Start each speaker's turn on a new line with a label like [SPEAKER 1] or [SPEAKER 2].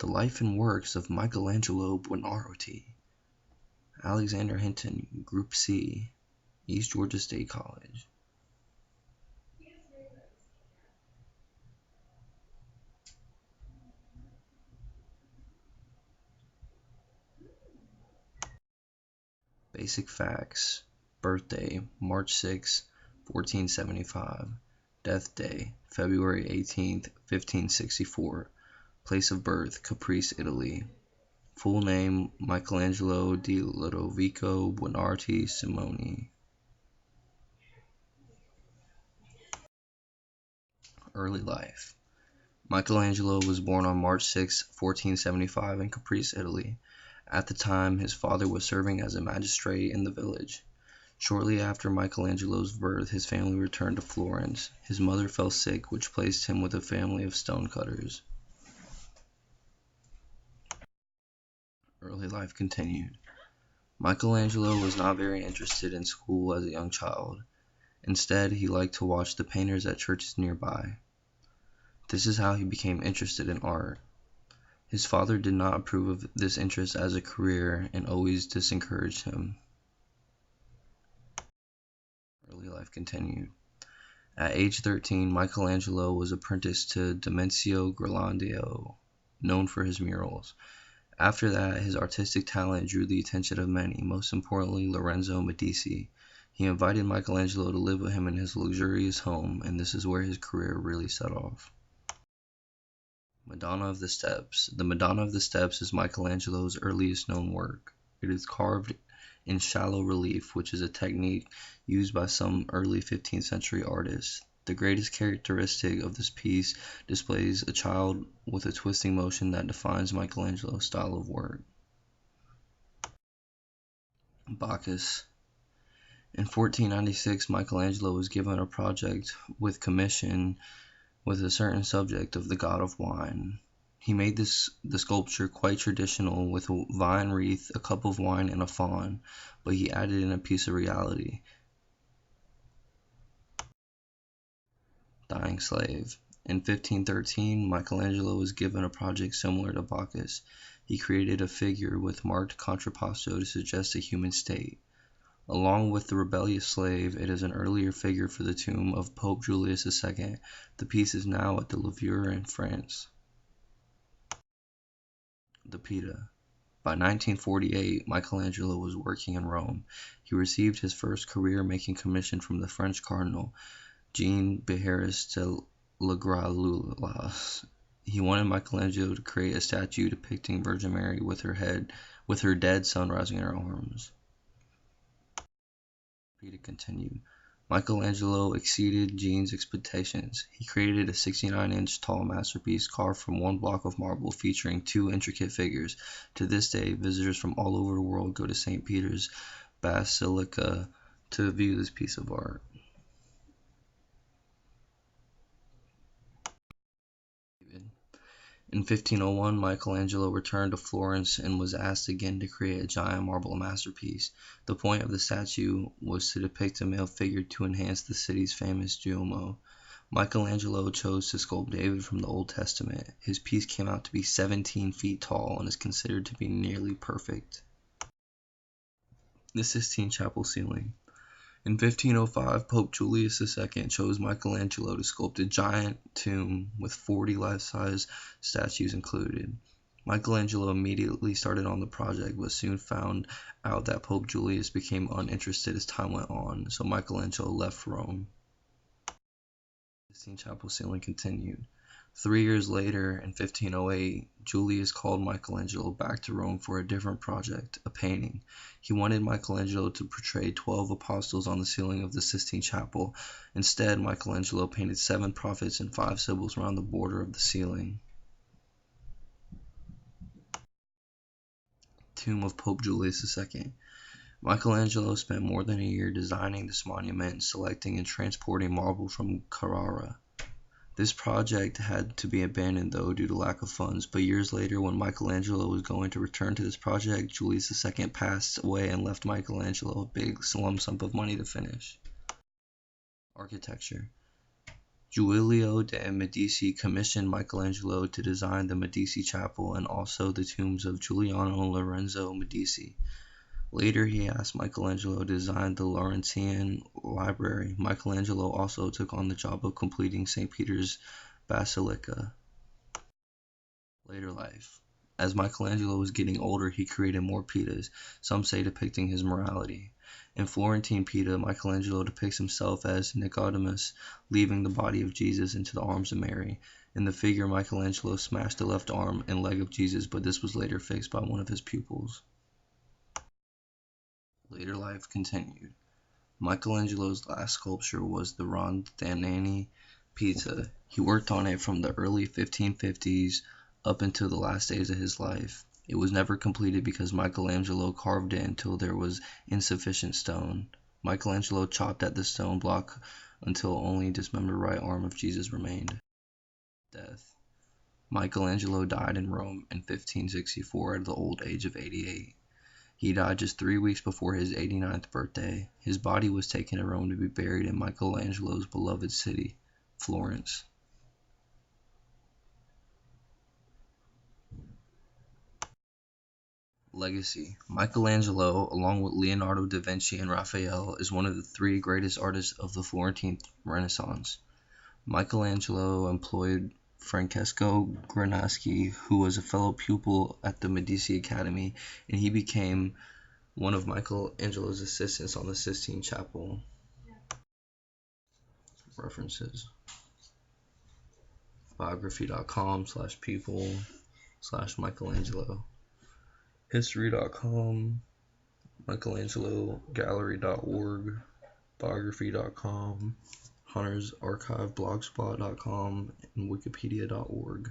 [SPEAKER 1] The Life and Works of Michelangelo Buonarroti. Alexander Hinton, Group C, East Georgia State College. Basic facts. Birthday, March 6, 1475. Death day, February 18, 1564. Place of birth, Caprice, Italy. Full name, Michelangelo di Lodovico Buonarroti Simoni. Early life. Michelangelo was born on March 6, 1475 in Caprice, Italy. At the time, his father was serving as a magistrate in the village. Shortly after Michelangelo's birth, his family returned to Florence. His mother fell sick, which placed him with a family of stonecutters. Early life continued. Michelangelo was not very interested in school as a young child. Instead, he liked to watch the painters at churches nearby. This is how he became interested in art. His father did not approve of this interest as a career and always discouraged him. Early life continued. At age 13, Michelangelo was apprenticed to Domenico Ghirlandaio, known for his murals. After that, his artistic talent drew the attention of many, most importantly Lorenzo Medici. He invited Michelangelo to live with him in his luxurious home, and this is where his career really set off. Madonna of the Steps. The Madonna of the Steps is Michelangelo's earliest known work. It is carved in shallow relief, which is a technique used by some early 15th century artists. The greatest characteristic of this piece displays a child with a twisting motion that defines Michelangelo's style of work. Bacchus. In 1496, Michelangelo was given a project with commission with a certain subject of the god of wine. He made the sculpture quite traditional, with a vine wreath, a cup of wine, and a faun, but he added in a piece of reality. Dying slave. In 1513, Michelangelo was given a project similar to Bacchus. He created a figure with marked contrapposto to suggest a human state. Along with the rebellious slave, it is an earlier figure for the tomb of Pope Julius II. The piece is now at the Louvre in France. The Pieta. By 1948, Michelangelo was working in Rome. He received his first career-making commission from the French Cardinal, Jean Beharis de Lagralulas. He wanted Michelangelo to create a statue depicting Virgin Mary with her dead son rising in her arms. Pieta continued. Michelangelo exceeded Jean's expectations. He created a 69-inch tall masterpiece carved from one block of marble featuring two intricate figures. To this day, visitors from all over the world go to St. Peter's Basilica to view this piece of art. In 1501, Michelangelo returned to Florence and was asked again to create a giant marble masterpiece. The point of the statue was to depict a male figure to enhance the city's famous Duomo. Michelangelo chose to sculpt David from the Old Testament. His piece came out to be 17 feet tall and is considered to be nearly perfect. The Sistine Chapel ceiling. In 1505, Pope Julius II chose Michelangelo to sculpt a giant tomb with 40 life-size statues included. Michelangelo immediately started on the project, but soon found out that Pope Julius became uninterested as time went on, so Michelangelo left Rome. The Sistine Chapel ceiling continued. 3 years later, in 1508, Julius called Michelangelo back to Rome for a different project, a painting. He wanted Michelangelo to portray 12 apostles on the ceiling of the Sistine Chapel. Instead, Michelangelo painted 7 prophets and 5 symbols around the border of the ceiling. Tomb of Pope Julius II. Michelangelo spent more than a year designing this monument, selecting and transporting marble from Carrara. This project had to be abandoned though due to lack of funds, but years later when Michelangelo was going to return to this project, Julius II passed away and left Michelangelo a big lump sum of money to finish. Architecture. Giulio de' Medici commissioned Michelangelo to design the Medici Chapel and also the tombs of Giuliano Lorenzo Medici. Later, he asked Michelangelo to design the Laurentian Library. Michelangelo also took on the job of completing St. Peter's Basilica. Later life. As Michelangelo was getting older, he created more Pitas, some say depicting his morality. In Florentine Pita, Michelangelo depicts himself as Nicodemus leaving the body of Jesus into the arms of Mary. In the figure, Michelangelo smashed the left arm and leg of Jesus, but this was later fixed by one of his pupils. Later life continued. Michelangelo's last sculpture was the Rondanini Pizza. He worked on it from the early 1550s up until the last days of his life. It was never completed because Michelangelo carved it until there was insufficient stone. Michelangelo chopped at the stone block until only dismembered right arm of Jesus remained. Death. Michelangelo died in Rome in 1564 at the old age of 88. He died just 3 weeks before his 89th birthday. His body was taken to Rome to be buried in Michelangelo's beloved city, Florence. Legacy. Michelangelo, along with Leonardo da Vinci and Raphael, is one of the 3 greatest artists of the Florentine Renaissance. Michelangelo employed Francesco Granaschi, who was a fellow pupil at the Medici Academy, and he became one of Michelangelo's assistants on the Sistine Chapel. References: biography.com/people/Michelangelo, history.com, michelangelogallery.org, biography.com, huntersarchiveblogspot.com, and wikipedia.org.